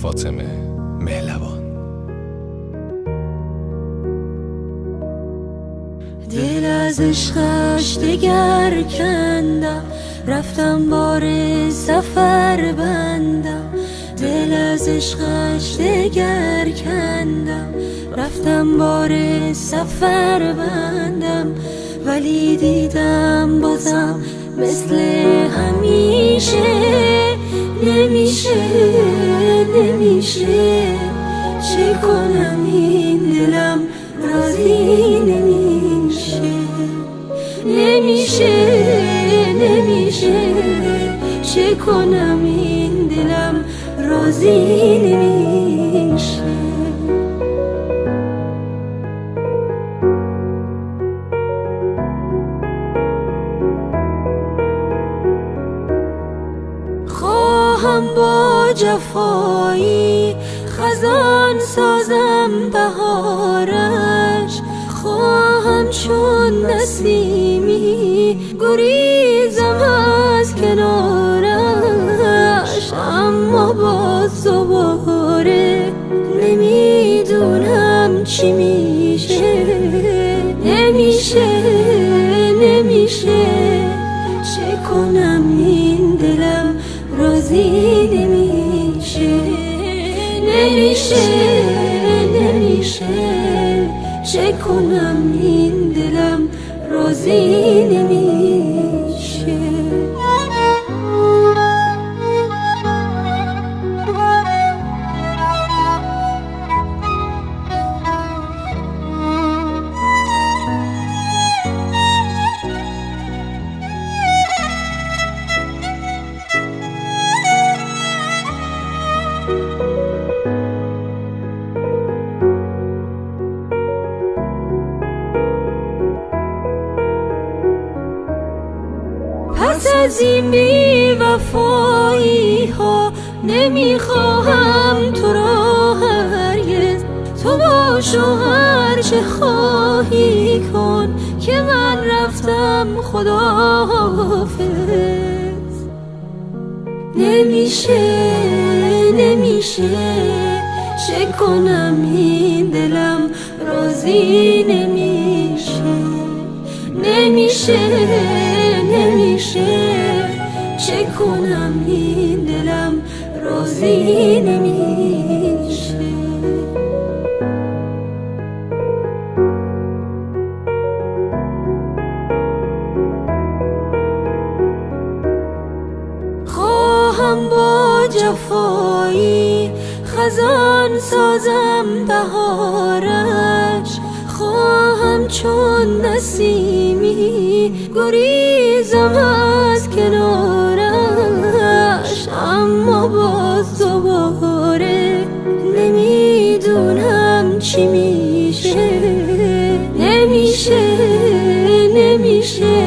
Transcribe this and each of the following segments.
فاطمه مهلوان. دل از عشقش دگر کندم، رفتم بار سفر بندم. دل از عشقش دگر کندم، رفتم بار سفر بندم. ولی دیدم بازم مثل همیشه، نمیشه نمیشه. چه کنم این دلم راضی نمیشه، نمیشه نمیشه. چه کنم این دلم راضی نمیشه. خواهم با جفایی خزان سازم بهارش، خواهم چون نسیمی گریزم از کنارش. اما باز دوباره نمیدونم چی میشه، نمیشه نمیشه. چه کنم این دلم راضی نمیشه، نمیشه نمیشه. چه کنم این دلم راضی نمیشه. پس از این بی وفایی ها نمیخواهم تو را هرگز. تو باش و هر چه خواهی کن که من رفتم خداحافظ. نمیشه نمیشه. چه کنم این دلم راضی نمیشه، نمیشه نمیشه. چه کنم این دلم راضی نمیشه. خواهم با جفایی خزان سازم بهارش، خواهم چون نسیمی گریزم از کنارش. اما باز دوباره نمیدونم چی میشه، نمیشه نمیشه.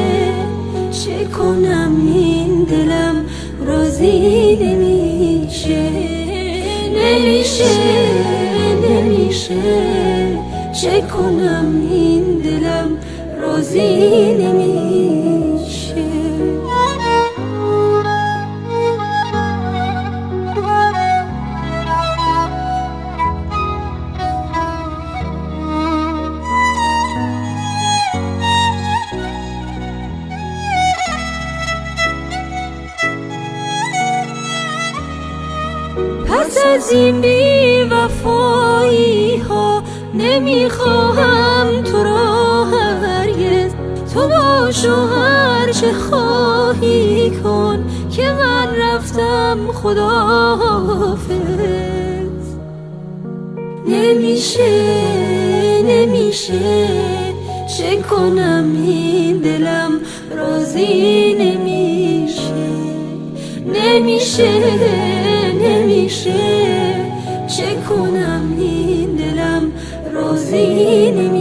چه کنم این دلم راضی نمیشه، نمیشه نمیشه. چه کنم این دلم راضی نمیشه. پس از این بی وفایی ها نمیخواهم تو را هرگز. تو باش و هر چه خواهی کن که من رفتم خداحافظ. نمیشه نمیشه. چه کنم این دلم راضی نمیشه، نمیشه نمیشه. چه کنم این دلم راضی نمیشه.